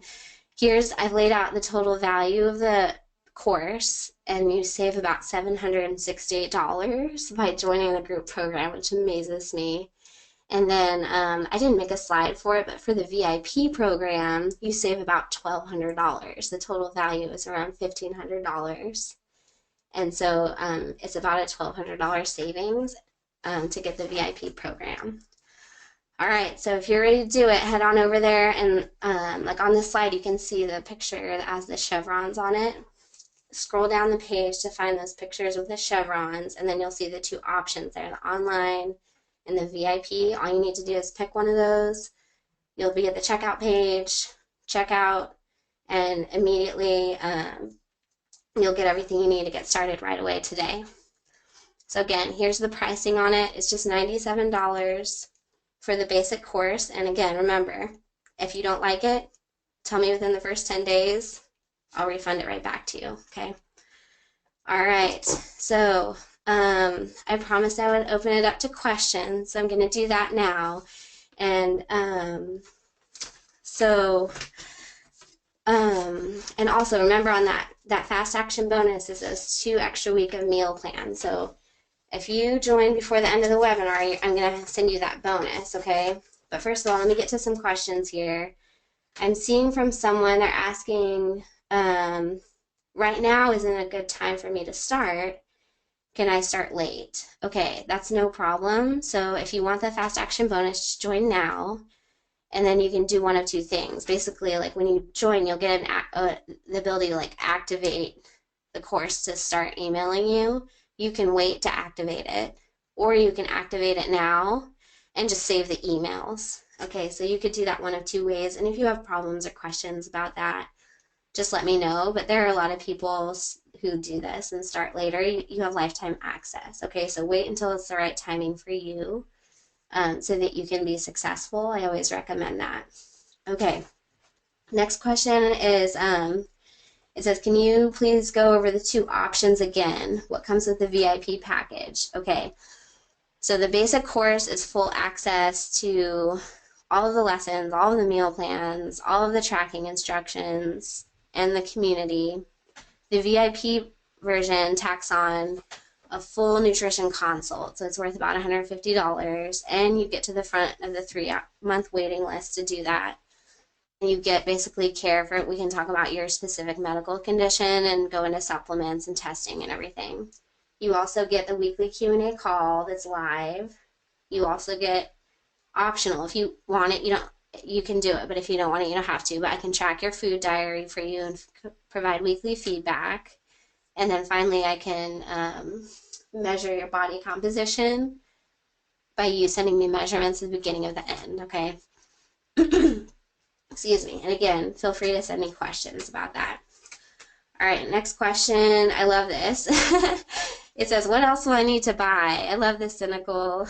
S1: I've laid out the total value of the course, and you save about $768 by joining the group program, which amazes me. And then I didn't make a slide for it, but for the VIP program, you save about $1,200. The total value is around $1,500. And so it's about a $1,200 savings to get the VIP program. All right, so if you're ready to do it, head on over there, and like on this slide, you can see the picture that has the chevrons on it. Scroll down the page to find those pictures with the chevrons, and then you'll see the 2 options there, the online and the VIP. All you need to do is pick one of those. You'll be at the checkout page, check out, and immediately you'll get everything you need to get started right away today. So again, here's the pricing on it. It's just $97 for the basic course. And again, remember, if you don't like it, tell me within the first 10 days. I'll refund it right back to you, okay? All right, so I promised I would open it up to questions, so I'm going to do that now. And and also remember on that fast action bonus is those 2 extra week of meal plans. So if you join before the end of the webinar, I'm going to send you that bonus, okay? But first of all, let me get to some questions here. I'm seeing from someone, they're asking, right now isn't a good time for me to start. Can I start late? Okay, that's no problem. So if you want the fast action bonus, just join now. And then you can do one of two things. Basically, like when you join, you'll get the ability to like activate the course to start emailing you. You can wait to activate it, or you can activate it now and just save the emails. Okay, so you could do that one of two ways. And if you have problems or questions about that, just let me know. But there are a lot of people who do this and start later. You have lifetime access. Okay, so wait until it's the right timing for you, so that you can be successful. I always recommend that. Okay, next question is, it says, can you please go over the two options again? What comes with the VIP package? Okay, so the basic course is full access to all of the lessons, all of the meal plans, all of the tracking instructions, and the community. The VIP version tacks on a full nutrition consult, so it's worth about $150, and you get to the front of the 3-month waiting list to do that. And you get basically care for, we can talk about your specific medical condition and go into supplements and testing and everything. You also get the weekly Q&A call that's live. You also get optional, if you want it, you can do it, but if you don't want it, you don't have to. But I can track your food diary for you and provide weekly feedback. And then finally, I can measure your body composition by you sending me measurements at the beginning of the end, okay? Excuse me. And again, feel free to send me questions about that. All right, next question. I love this. It says, what else do I need to buy? I love this cynical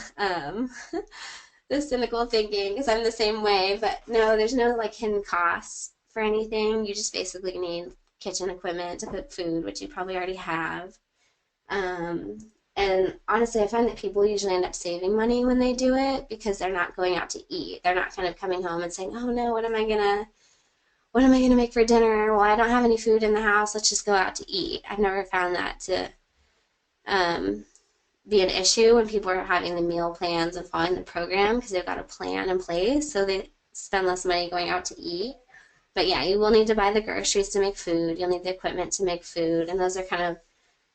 S1: thinking, because I'm the same way. But no, there's no like hidden costs for anything. You just basically need kitchen equipment to cook food, which you probably already have. And honestly, I find that people usually end up saving money when they do it, because they're not going out to eat. They're not kind of coming home and saying, oh no, what am I gonna make for dinner? Well, I don't have any food in the house. Let's just go out to eat. I've never found that to be an issue when people are having the meal plans and following the program, because they've got a plan in place, so they spend less money going out to eat. But yeah, you will need to buy the groceries to make food. You'll need the equipment to make food, and those are kind of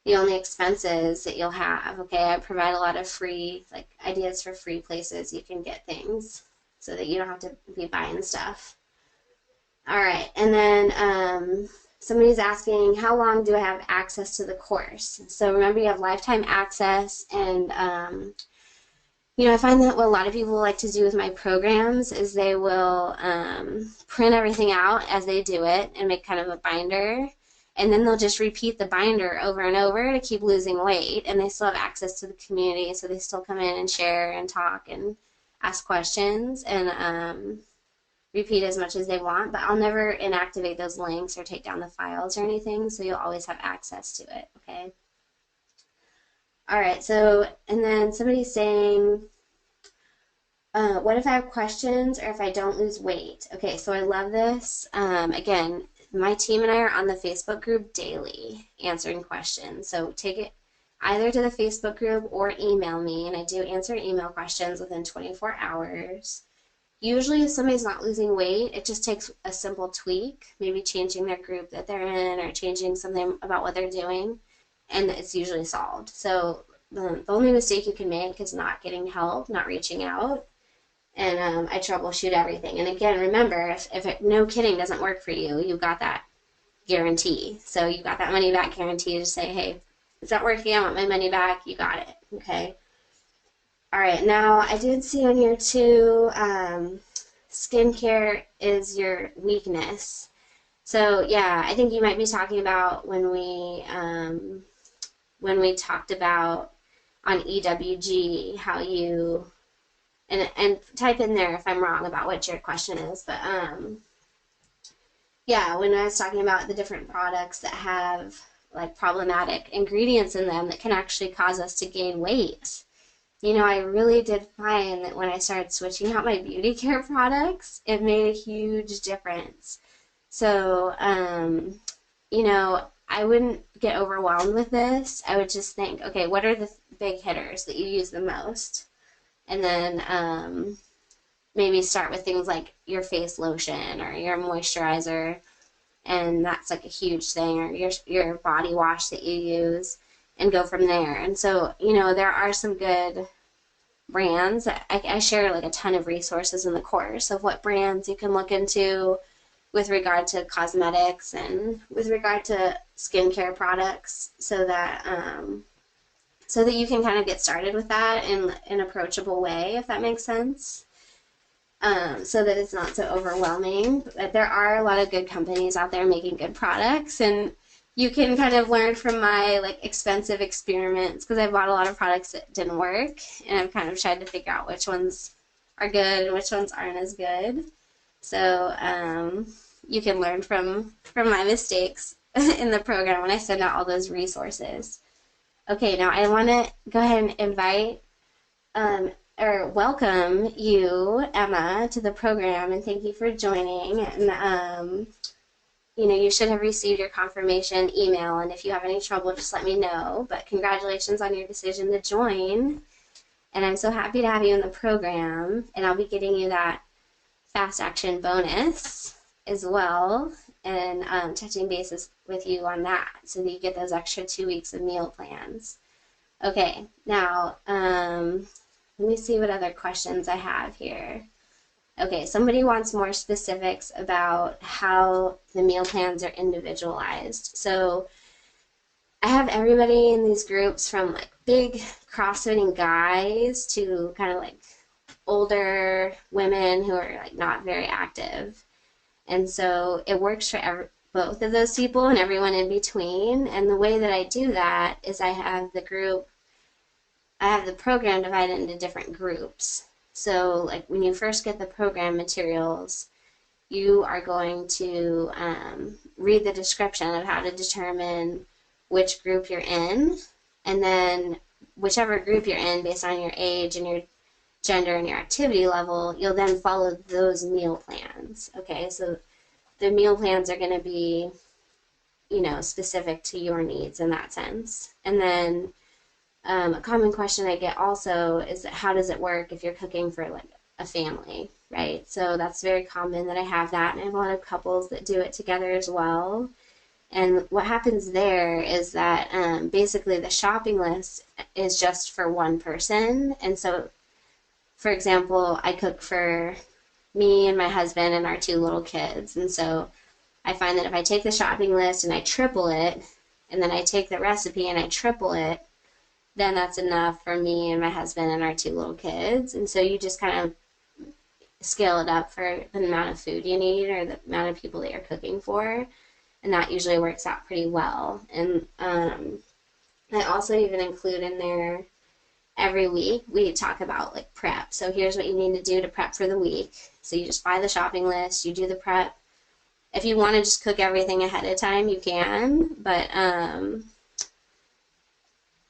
S1: the only expenses that you'll have. Okay, I provide a lot of free, like, ideas for free places you can get things so that you don't have to be buying stuff. All right, and then somebody's asking, how long do I have access to the course? So remember, you have lifetime access, and I find that what a lot of people like to do with my programs is they will print everything out as they do it and make kind of a binder, and then they'll just repeat the binder over and over to keep losing weight, and they still have access to the community, so they still come in and share and talk and ask questions and repeat as much as they want. But I'll never inactivate those links or take down the files or anything, so you'll always have access to it, okay? All right, so, and then somebody's saying, what if I have questions or if I don't lose weight? Okay, so I love this. Again, my team and I are on the Facebook group daily answering questions. So take it either to the Facebook group or email me, and I do answer email questions within 24 hours. Usually if somebody's not losing weight, it just takes a simple tweak, maybe changing their group that they're in or changing something about what they're doing, and it's usually solved. So the only mistake you can make is not getting help, not reaching out, and I troubleshoot everything. And again, remember, if no kidding doesn't work for you, you've got that guarantee. So you've got that money back guarantee to say, hey, it's not working, I want my money back, you got it, okay? All right, now I did see on here too, skincare is your weakness. So yeah, I think you might be talking about when we talked about on EWG how you, and type in there if I'm wrong about what your question is, but yeah, when I was talking about the different products that have like problematic ingredients in them that can actually cause us to gain weight. I really did find that when I started switching out my beauty care products, it made a huge difference. So, I wouldn't get overwhelmed with this. I would just think, okay, what are the big hitters that you use the most? And then maybe start with things like your face lotion or your moisturizer, and that's like a huge thing, or your body wash that you use, and go from there. And so, there are some good brands. I share like a ton of resources in the course of what brands you can look into with regard to cosmetics and with regard to skincare products, so that you can kind of get started with that in an approachable way, if that makes sense. So that it's not so overwhelming. But there are a lot of good companies out there making good products, and you can kind of learn from my like expensive experiments, because I bought a lot of products that didn't work, and I've kind of tried to figure out which ones are good and which ones aren't as good. So you can learn from my mistakes in the program when I send out all those resources. Okay, now I want to go ahead and invite or welcome you, Emma, to the program, and thank you for joining. And you should have received your confirmation email, and if you have any trouble, just let me know. But congratulations on your decision to join, and I'm so happy to have you in the program, and I'll be getting you that fast action bonus as well, and touching bases with you on that so that you get those extra 2 weeks of meal plans. Okay, now let me see what other questions I have here. Okay, somebody wants more specifics about how the meal plans are individualized. So I have everybody in these groups, from like big CrossFitting guys to kind of like older women who are like not very active. And so it works for both of those people and everyone in between. And the way that I do that is I have the program divided into different groups. So like when you first get the program materials, you are going to read the description of how to determine which group you're in, and then whichever group you're in based on your age and your gender and your activity level, you'll then follow those meal plans. Okay, so the meal plans are going to be, specific to your needs in that sense. And then a common question I get also is, how does it work if you're cooking for like a family, right? So that's very common that I have that, and I have a lot of couples that do it together as well. And what happens there is that basically the shopping list is just for one person. And so, for example, I cook for me and my husband and our 2 little kids. And so I find that if I take the shopping list and I triple it, and then I take the recipe and I triple it, then that's enough for me and my husband and our 2 little kids. And so you just kind of scale it up for the amount of food you need or the amount of people that you're cooking for. And that usually works out pretty well. And I also even include in there, every week we talk about like prep. So here's what you need to do to prep for the week. So you just buy the shopping list, you do the prep. If you want to just cook everything ahead of time, you can. But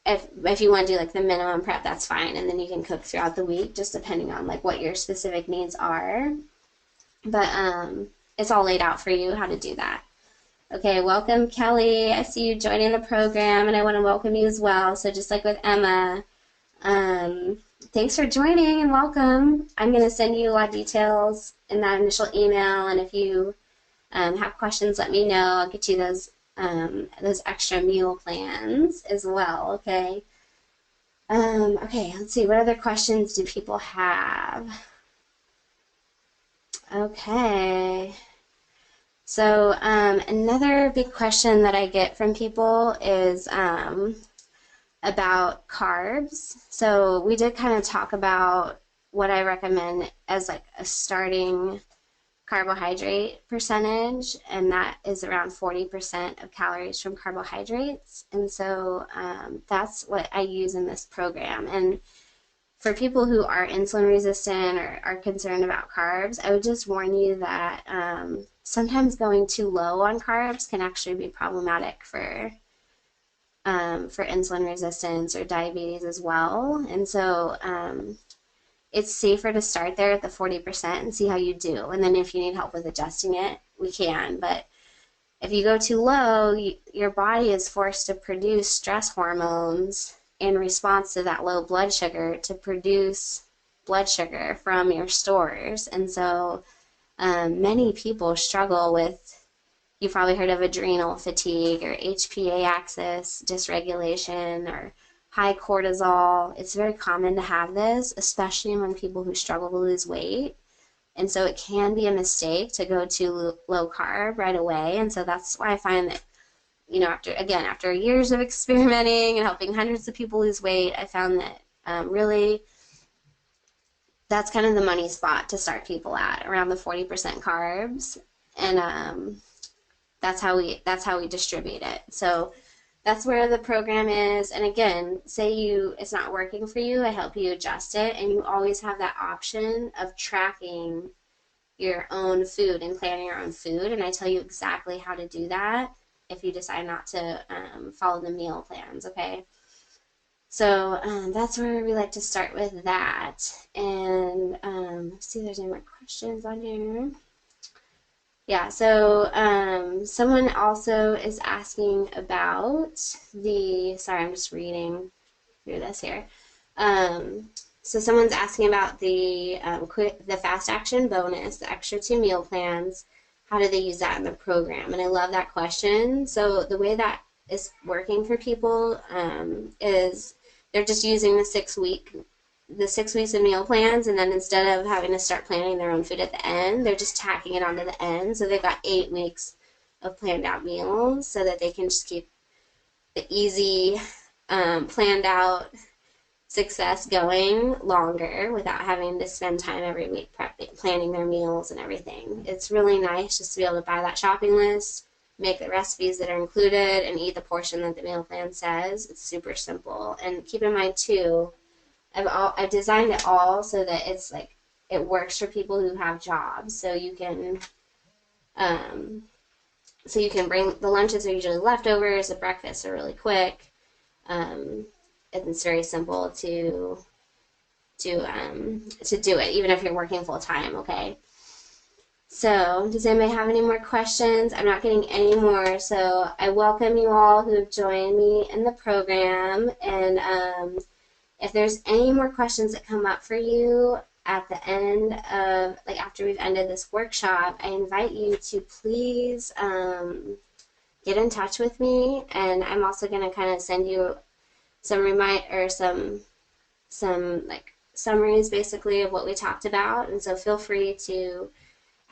S1: if you want to do like the minimum prep, that's fine, and then you can cook throughout the week, just depending on like what your specific needs are. But it's all laid out for you how to do that. Okay, welcome Kelly. I see you joining the program, and I want to welcome you as well. So just like with Emma, thanks for joining and welcome. I'm going to send you a lot of details in that initial email, and if you have questions, let me know. I'll get you those extra meal plans as well. Okay. Okay, let's see. What other questions do people have? Okay. So another big question that I get from people is about carbs. So we did kind of talk about what I recommend as like a starting carbohydrate percentage, and that is around 40% of calories from carbohydrates. And so that's what I use in this program. And for people who are insulin resistant or are concerned about carbs, I would just warn you that sometimes going too low on carbs can actually be problematic for insulin resistance or diabetes as well. And so it's safer to start there at the 40% and see how you do. And then if you need help with adjusting it, we can. But if you go too low, your body is forced to produce stress hormones in response to that low blood sugar to produce blood sugar from your stores. And so many people struggle with, you've probably heard of adrenal fatigue or HPA axis dysregulation or high cortisol. It's very common to have this, especially among people who struggle to lose weight. And so it can be a mistake to go to low carb right away. And so that's why I find that, you know, after years of experimenting and helping hundreds of people lose weight, I found that really that's kind of the money spot to start people at, around the 40% carbs. And that's how we distribute it. So that's where the program is. And again, say it's not working for you, I help you adjust it, and you always have that option of tracking your own food and planning your own food. And I tell you exactly how to do that if you decide not to follow the meal plans, okay? So that's where we like to start with that. And let's see if there's any more questions on here. Yeah, so someone also is asking about sorry, I'm just reading through this here. So someone's asking about the fast action bonus, the extra 2 meal plans. How do they use that in the program? And I love that question. So the way that is working for people is they're just using the 6 weeks of meal plans, and then instead of having to start planning their own food at the end, they're just tacking it onto the end. So they've got 8 weeks of planned out meals so that they can just keep the easy, planned out success going longer without having to spend time every week planning their meals and everything. It's really nice just to be able to buy that shopping list, make the recipes that are included, and eat the portion that the meal plan says. It's super simple. And keep in mind too, I've designed it all so that it's like it works for people who have jobs. So you can bring the lunches are usually leftovers, the breakfasts are really quick. It's very simple to do it, even if you're working full time, okay? So does anybody have any more questions? I'm not getting any more, so I welcome you all who have joined me in the program. And if there's any more questions that come up for you at the end of, like after we've ended this workshop, I invite you to please get in touch with me. And I'm also going to kind of send you some like summaries basically of what we talked about. And so feel free to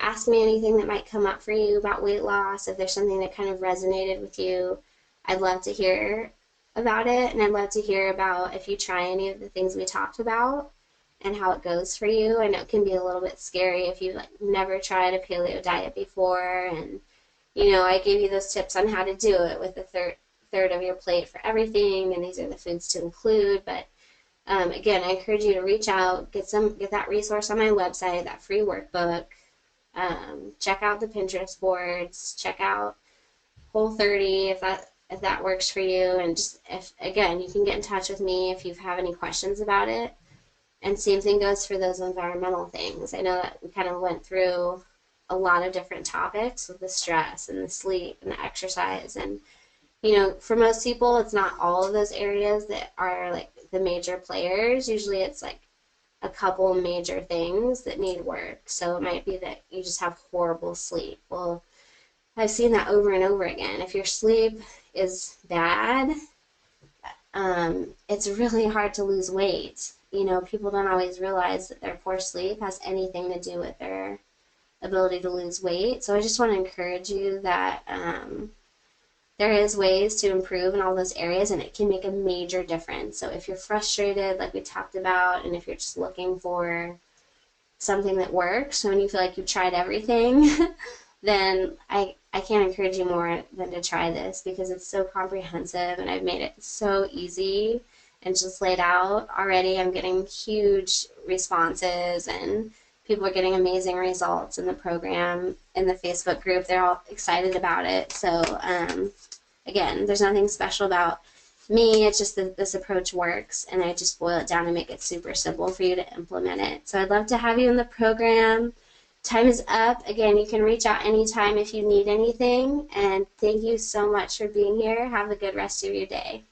S1: ask me anything that might come up for you about weight loss. If there's something that kind of resonated with you, I'd love to hear about it. And I'd love to hear about if you try any of the things we talked about and how it goes for you. I know it can be a little bit scary if you've never tried a paleo diet before. And, you know, I gave you those tips on how to do it with the third of your plate for everything, and these are the foods to include. But again, I encourage you to reach out, get that resource on my website, that free workbook. Check out the Pinterest boards, check out Whole30 if that works for you. And just again, you can get in touch with me if you have any questions about it. And same thing goes for those environmental things. I know that we kind of went through a lot of different topics with the stress and the sleep and the exercise. And you know, for most people, it's not all of those areas that are like the major players. Usually it's like a couple major things that need work. So it might be that you just have horrible sleep. Well, I've seen that over and over again. If your sleep is bad, it's really hard to lose weight. You know, people don't always realize that their poor sleep has anything to do with their ability to lose weight. So I just want to encourage you that there is ways to improve in all those areas, and it can make a major difference. So if you're frustrated, like we talked about, and if you're just looking for something that works when you feel like you've tried everything, then I can't encourage you more than to try this, because it's so comprehensive and I've made it so easy and just laid out already. I'm getting huge responses and people are getting amazing results in the program. In the Facebook group, they're all excited about it. So again, there's nothing special about me. It's just that this approach works, and I just boil it down and make it super simple for you to implement it. So I'd love to have you in the program. Time is up. Again, you can reach out anytime if you need anything. And thank you so much for being here. Have a good rest of your day.